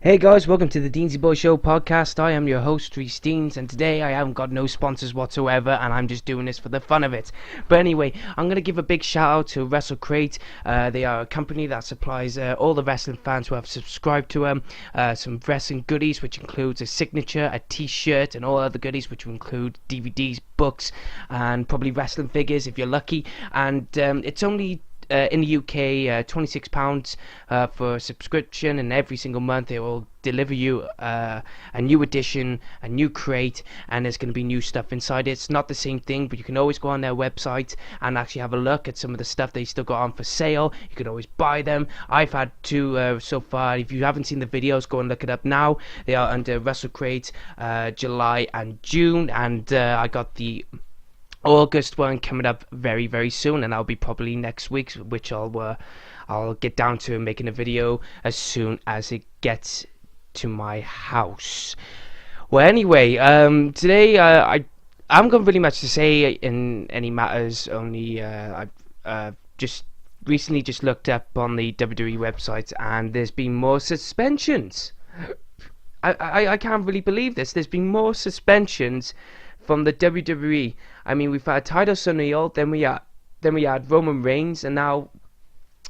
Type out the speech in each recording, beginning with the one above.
Hey guys, welcome to the Deansy Boy Show podcast. I am your host, Reece Deans, and today I haven't got no sponsors whatsoever, and I'm just doing this for the fun of it. But anyway, I'm going to give a big shout out to WrestleCrate. They are a company that supplies all the wrestling fans who have subscribed to them some wrestling goodies, which includes a signature, a t-shirt, and all other goodies, which will include DVDs, books, and probably wrestling figures if you're lucky. And it's only in the UK, £26 for a subscription, and every single month they will deliver you a new edition, a new crate, and there's going to be new stuff inside it. It's not the same thing, but you can always go on their website and actually have a look at some of the stuff they still got on for sale. You can always buy them. I've had two so far. If you haven't seen the videos, go and look it up now. They are under WrestleCrate, July and June, and I got the August one coming up very, very soon, and that'll be probably next week, which I'll get down to making a video as soon as it gets to my house. Well, anyway, today I haven't got really much to say in any matters. Only I've just recently looked up on the WWE website, and there's been more suspensions. I can't really believe this. There's been more suspensions from the WWE. I mean, we've had Titus O'Neil, then we had Roman Reigns, and now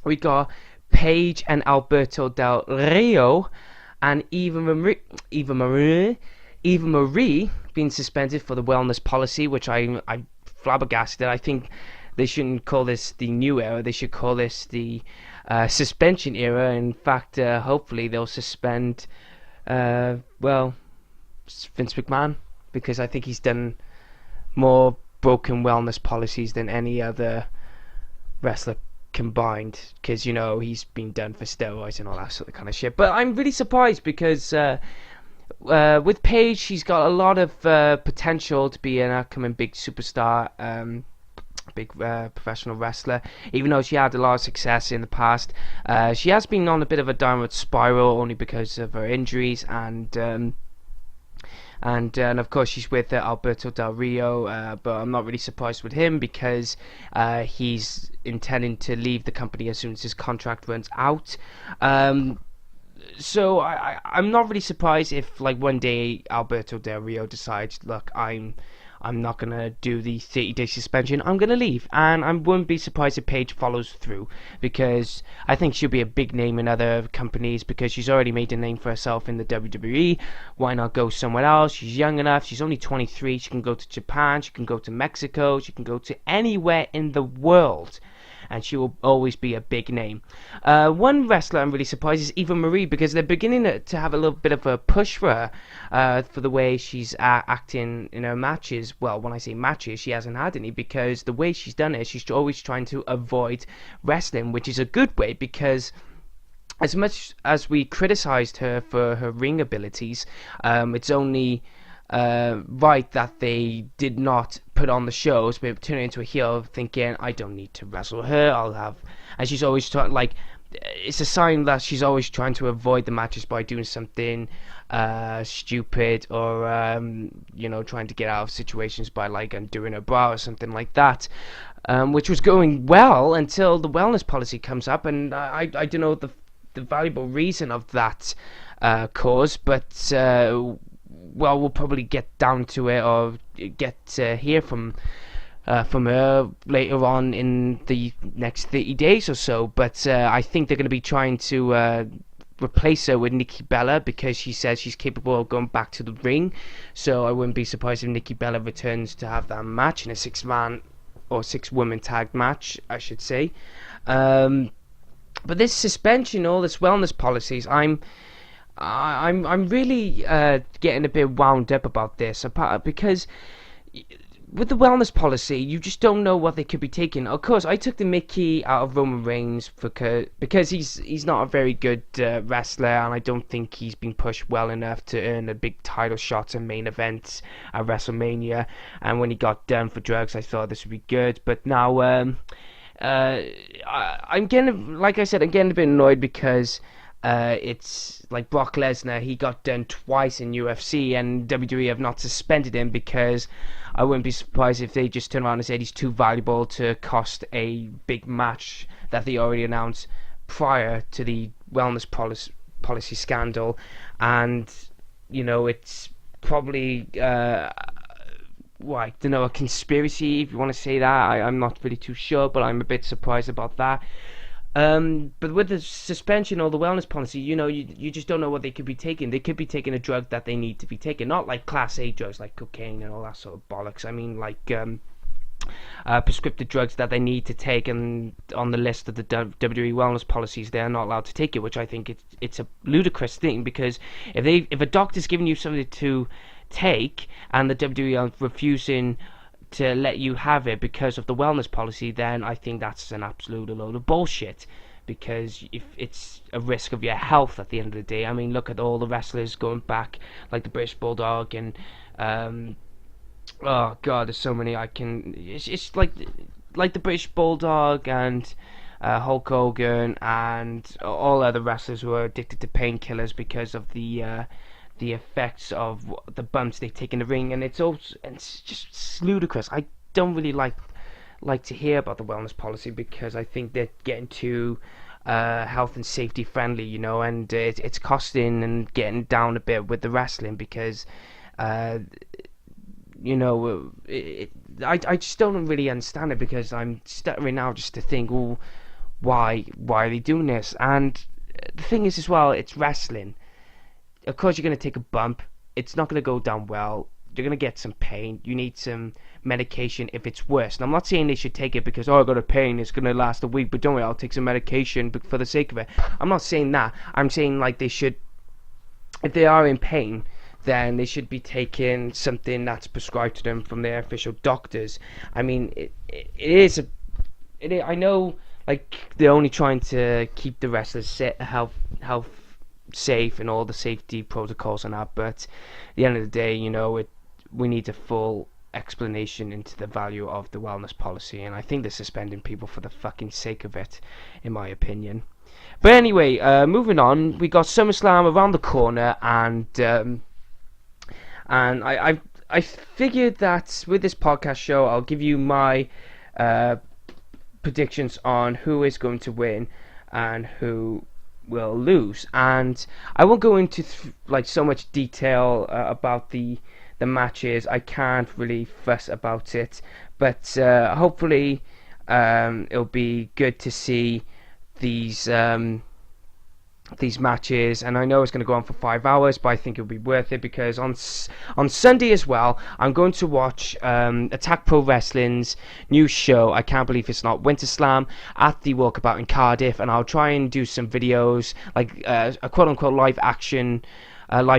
we got Paige and Alberto Del Rio, and Eva Marie being suspended for the wellness policy, which I'm flabbergasted. I think they shouldn't call this the new era. They should call this the suspension era. In fact, hopefully they'll suspend Vince McMahon, because I think he's done more broken wellness policies than any other wrestler combined, because he's been done for steroids and all that sort of kind of shit. But I'm really surprised because with Paige, she's got a lot of potential to be an upcoming big superstar, big professional wrestler. Even though she had a lot of success in the past, she has been on a bit of a downward spiral only because of her injuries, and of course she's with Alberto Del Rio, but I'm not really surprised with him because he's intending to leave the company as soon as his contract runs out. So I'm not really surprised if one day Alberto Del Rio decides, look, I'm not going to do the 30-day suspension, I'm going to leave. And I wouldn't be surprised if Paige follows through, because I think she'll be a big name in other companies, because she's already made a name for herself in the WWE. Why not go somewhere else? She's young enough. She's only 23. She can go to Japan. She can go to Mexico. She can go to anywhere in the world, and she will always be a big name. One wrestler I'm really surprised is Eva Marie, because they're beginning to have a little bit of a push for her for the way she's acting in her matches. Well, when I say matches, she hasn't had any, because the way she's done it, she's always trying to avoid wrestling, which is a good way, because as much as we criticized her for her ring abilities, it's only right that they did not put on the shows, but turn her into a heel, thinking, I don't need to wrestle her, and she's always it's a sign that she's always trying to avoid the matches by doing something stupid, or trying to get out of situations by undoing her bra or something like that, which was going well until the wellness policy comes up, and I don't know the valuable reason of that cause, but we'll probably get down to it, or get to hear from her later on in the next 30 days or so. But I think they're going to be trying to replace her with Nikki Bella, because she says she's capable of going back to the ring. So I wouldn't be surprised if Nikki Bella returns to have that match in a 6-man or 6-woman tag match, I should say. But this suspension, all this wellness policies, I'm really getting a bit wound up about this, because with the wellness policy, you just don't know what they could be taking. Of course, I took the mickey out of Roman Reigns because he's not a very good wrestler, and I don't think he's been pushed well enough to earn a big title shot in main events at WrestleMania. And when he got done for drugs, I thought this would be good. But now, I'm getting, like I said, I'm getting a bit annoyed, because it's like Brock Lesnar. He got done twice in UFC, and WWE have not suspended him, because I wouldn't be surprised if they just turn around and said he's too valuable to cost a big match that they already announced prior to the wellness policy scandal, and it's probably I don't know, a conspiracy, if you want to say that. I'm not really too sure, but I'm a bit surprised about that. But with the suspension or the wellness policy, you just don't know what they could be taking. They could be taking a drug that they need to be taking, not like Class A drugs like cocaine and all that sort of bollocks. I mean, like prescriptive drugs that they need to take, and on the list of the WWE wellness policies, they are not allowed to take it, which I think it's a ludicrous thing, because if a doctor's giving you something to take and the WWE are refusing to let you have it because of the wellness policy, then I think that's an absolute load of bullshit, because if it's a risk of your health at the end of the day. I mean, look at all the wrestlers going back, like the British Bulldog, and oh god, there's so many. It's like the British Bulldog and Hulk Hogan and all other wrestlers who are addicted to painkillers because of the effects of the bumps they take in the ring, and it's just ludicrous. I don't really like to hear about the wellness policy, because I think they're getting too health and safety friendly, and it's costing and getting down a bit with the wrestling, because I just don't really understand it, because I'm stuttering now just to think, why are they doing this? And the thing is as well, it's wrestling. Of course you're going to take a bump. It's not going to go down well. You're going to get some pain. You need some medication if it's worse. And I'm not saying they should take it because, I got a pain, it's going to last a week, but don't worry, I'll take some medication for the sake of it. I'm not saying that. I'm saying, like, they should, if they are in pain, then they should be taking something that's prescribed to them from their official doctors. I mean, I know, like, they're only trying to keep the wrestlers health safe and all the safety protocols and that, but at the end of the day, we need a full explanation into the value of the wellness policy, and I think they're suspending people for the fucking sake of it, in my opinion. But anyway, moving on, we got SummerSlam around the corner, and I figured that with this podcast show, I'll give you my predictions on who is going to win and who will lose, and I won't go into so much detail about the matches. I can't really fuss about it, but hopefully it'll be good to see these matches, and I know it's going to go on for 5 hours, but I think it'll be worth it, because on Sunday as well, I'm going to watch Attack Pro Wrestling's new show, I Can't Believe It's Not Winter Slam, at the Walkabout in Cardiff, and I'll try and do some videos, like a quote-unquote live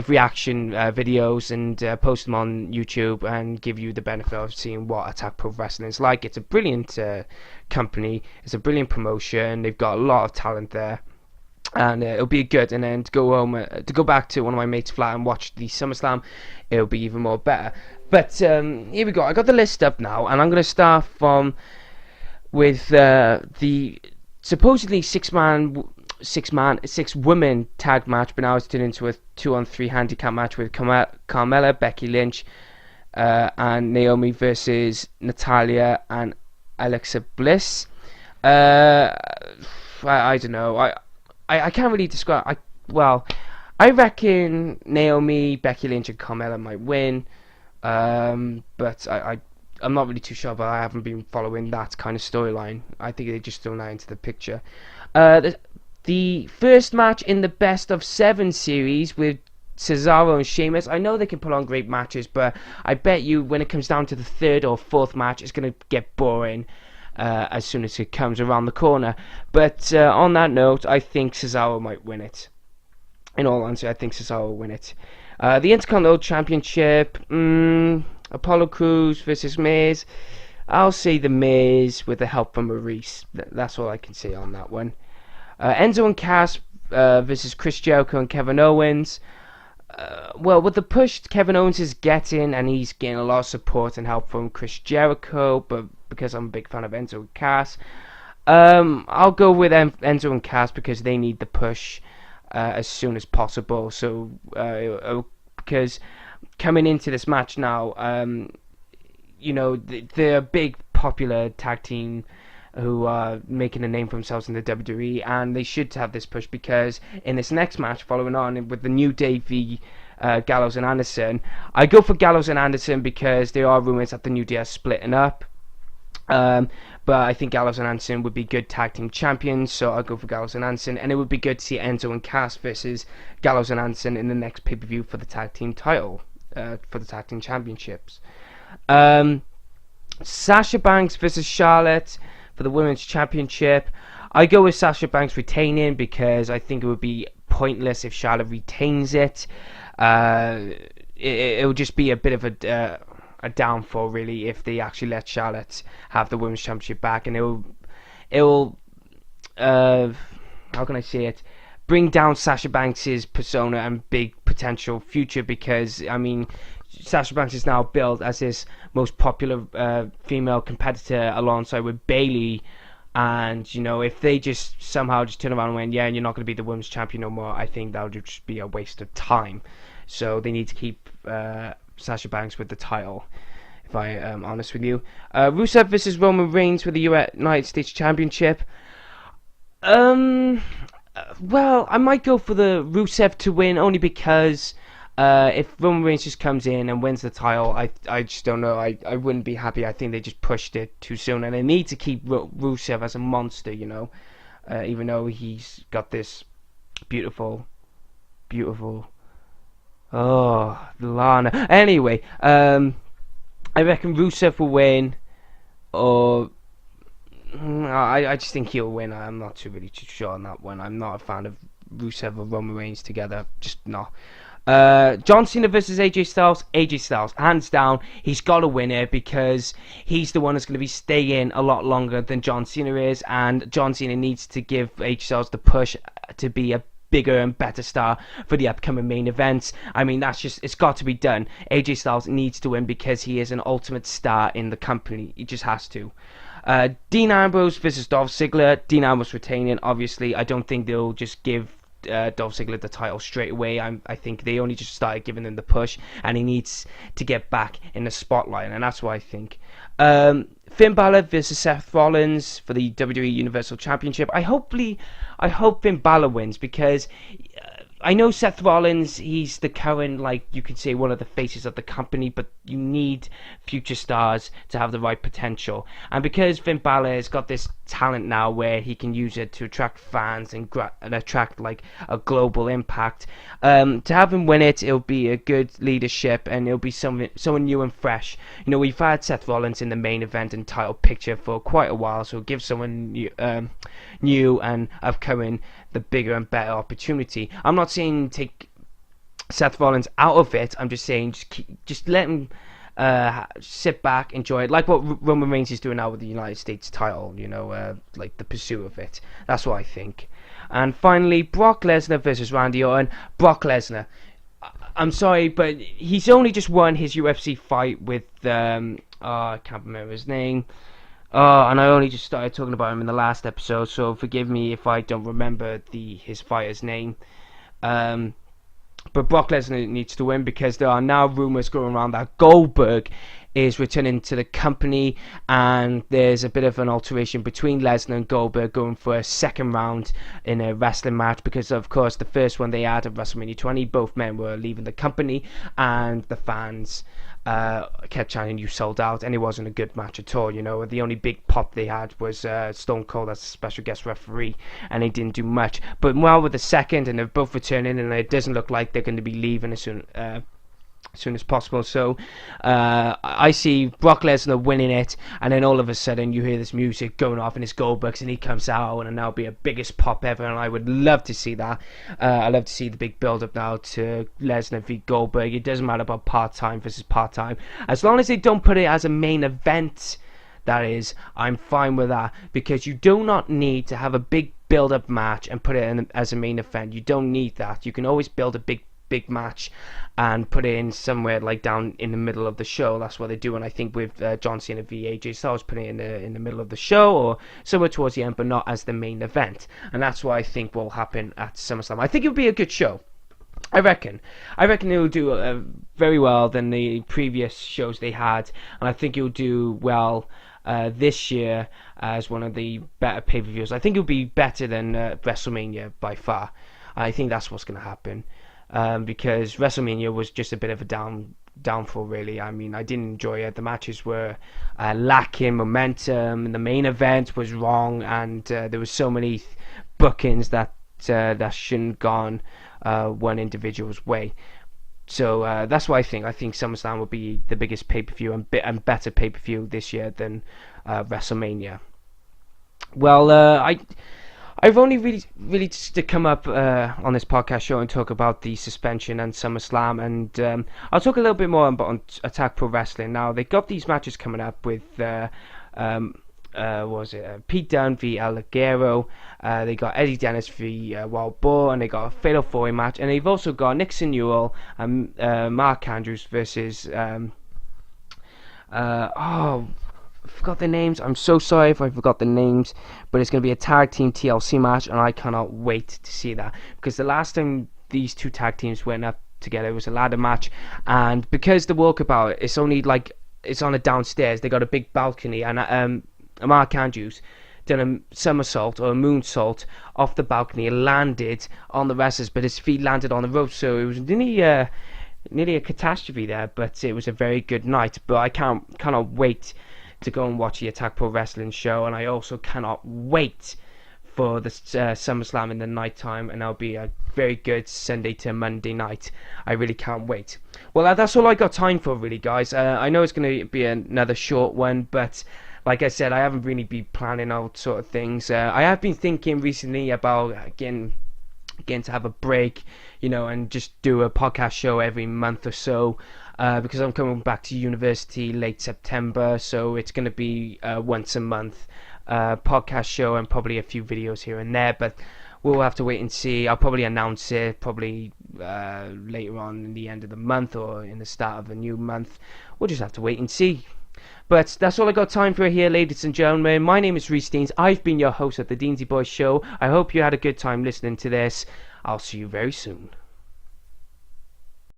reaction videos, and post them on YouTube, and give you the benefit of seeing what Attack Pro Wrestling is like. It's a brilliant company, it's a brilliant promotion, they've got a lot of talent there, and it'll be good. And then to go home, to go back to one of my mates' flat and watch the SummerSlam, it'll be even more better. But here we go. I got the list up now, and I'm going to start with the supposedly six-woman tag match, but now it's turned into a 2-on-3 handicap match with Carmella, Becky Lynch, and Naomi versus Natalia and Alexa Bliss. I don't know. I can't really describe. I reckon Naomi, Becky Lynch, and Carmella might win. But I'm not really too sure. But I haven't been following that kind of storyline. I think they just thrown that into the picture. The first match in the best of 7 series with Cesaro and Sheamus. I know they can put on great matches, but I bet you when it comes down to the third or fourth match, it's going to get boring as soon as it comes around the corner. But on that note, I think Cesaro might win it. In all honesty, I think Cesaro will win it. The Intercontinental Championship, Apollo Crews versus Miz. I'll say the Miz with the help from Maurice. That's all I can say on that one. Enzo and Cass versus Chris Jericho and Kevin Owens. Well, with the push Kevin Owens is getting, and he's getting a lot of support and help from Chris Jericho, but because I'm a big fan of Enzo and Cass, I'll go with Enzo and Cass because they need the push as soon as possible. So, because coming into this match now, they're a big popular tag team who are making a name for themselves in the WWE, and they should have this push because in this next match, following on with the New Day v Gallows and Anderson, I go for Gallows and Anderson because there are rumours that the New Day are splitting up. But I think Gallows and Anderson would be good tag team champions, so I'll go for Gallows and Anderson. And it would be good to see Enzo and Cass versus Gallows and Anderson in the next pay-per-view for the tag team title, for the tag team championships. Sasha Banks versus Charlotte for the women's championship. I go with Sasha Banks retaining because I think it would be pointless if Charlotte retains it. It will just be a bit of a downfall really if they actually let Charlotte have the women's championship back, and it will how can I say it, bring down Sasha Banks' persona and big potential future, because I mean Sasha Banks is now billed as his most popular female competitor alongside with Bayley, and you know, if they just somehow just turn around and went, yeah, and you're not going to be the women's champion no more, I think that would just be a waste of time. So they need to keep Sasha Banks with the title, if I am honest with you. Rusev versus Roman Reigns for the United States Championship. Well, I might go for the Rusev to win, only because if Roman Reigns just comes in and wins the title, I just don't know. I wouldn't be happy. I think they just pushed it too soon, and they need to keep Rusev as a monster, you know, even though he's got this beautiful, oh, Lana. Anyway, I reckon Rusev will win, or I just think he'll win. I'm not too sure on that one. I'm not a fan of Rusev or Roman Reigns together. Just not. John Cena versus AJ Styles. AJ Styles, hands down, he's got to win it because he's the one that's going to be staying a lot longer than John Cena is, and John Cena needs to give AJ Styles the push to be a bigger and better star for the upcoming main events. I mean, that's just, it's got to be done. AJ Styles needs to win because he is an ultimate star in the company. He just has to. Dean Ambrose versus Dolph Ziggler. Dean Ambrose retaining, obviously. I don't think they'll just give Dolph Ziggler the title straight away. I think they only just started giving him the push, and he needs to get back in the spotlight, and that's what I think. Finn Balor versus Seth Rollins for the WWE Universal Championship. I hope Finn Balor wins, because I know Seth Rollins, he's the current, like, you could say, one of the faces of the company, but you need future stars to have the right potential. And because Finn Balor has got this talent now where he can use it to attract fans and attract, like, a global impact, to have him win it, it'll be a good leadership, and it'll be someone new and fresh. You know, we've had Seth Rollins in the main event and title picture for quite a while, so give someone new and upcoming the bigger and better opportunity. I'm not saying take Seth Rollins out of it. I'm just saying just let him sit back, enjoy it, like what Roman Reigns is doing now with the United States title. You know, like the pursuit of it. That's what I think. And finally, Brock Lesnar versus Randy Orton. Brock Lesnar. I'm sorry, but he's only just won his UFC fight with I can't remember his name. And I only just started talking about him in the last episode, so forgive me if I don't remember his fighter's name. But Brock Lesnar needs to win, because there are now rumours going around that Goldberg is returning to the company, and there's a bit of an alteration between Lesnar and Goldberg going for a second round in a wrestling match, because of course the first one they had at WrestleMania 20, both men were leaving the company, and the fans kept chanting, "You sold out," and it wasn't a good match at all. You know, the only big pop they had was Stone Cold as a special guest referee, and they didn't do much. But now with the second, and they're both returning, and it doesn't look like they're going to be leaving as soon as possible. So I see Brock Lesnar winning it, and then all of a sudden you hear this music going off, and it's Goldberg's, and he comes out, and that'll be a biggest pop ever, and I would love to see that. I love to see the big build up now to Lesnar v Goldberg. It doesn't matter about part-time versus part-time, as long as they don't put it as a main event, that is, I'm fine with that, because you do not need to have a big build-up match and put it as a main event. You don't need that. You can always build a big match and put it in somewhere like down in the middle of the show. That's what they do, and I think with John Cena v AJ Styles, putting it in the middle of the show or somewhere towards the end, but not as the main event. And that's what I think will happen at SummerSlam. I think it'll be a good show. I reckon it will do very well than the previous shows they had, and I think it will do well this year as one of the better pay-per-views. I think it'll be better than WrestleMania by far. I think that's what's going to happen, because WrestleMania was just a bit of a downfall, really. I mean, I didn't enjoy it. The matches were lacking momentum, and the main event was wrong, and there was so many bookings that shouldn't have gone one individual's way. So that's what I think. I think SummerSlam will be the biggest pay-per-view and better pay-per-view this year than WrestleMania. Well, I've only really just to come up on this podcast show and talk about the suspension and SummerSlam, and I'll talk a little bit more about Attack Pro Wrestling. Now, they got these matches coming up with Pete Dunne v El Ligero, they got Eddie Dennis v Wild Boar, and they got a Fatal 4-Way match, and they've also got Nixon Newell and Mark Andrews versus I forgot the names. I'm so sorry if I forgot the names, but it's going to be a tag team TLC match, and I cannot wait to see that, because the last time these two tag teams went up together was a ladder match, and because the walkabout it's only like it's on a downstairs, they got a big balcony, and Mark Andrews done a somersault or a moonsault off the balcony, landed on the wrestlers, but his feet landed on the rope, so it was nearly a catastrophe there, but it was a very good night. But I cannot wait to go and watch the Attack Pro Wrestling show, and I also cannot wait for the SummerSlam in the night time, and that'll be a very good Sunday to Monday night. I really can't wait. Well, that's all I got time for, really, guys. I know it's going to be another short one, but like I said, I haven't really been planning out sort of things. I have been thinking recently about again to have a break, and just do a podcast show every month or so, because I'm coming back to university late September, so it's going to be once a month podcast show and probably a few videos here and there, but we'll have to wait and see. I'll probably announce it probably later on in the end of the month or in the start of a new month. We'll just have to wait and see. But that's all I got time for here, ladies and gentlemen. My name is Rhys Deans. I've been your host at the Deansy Boys Show. I hope you had a good time listening to this. I'll see you very soon.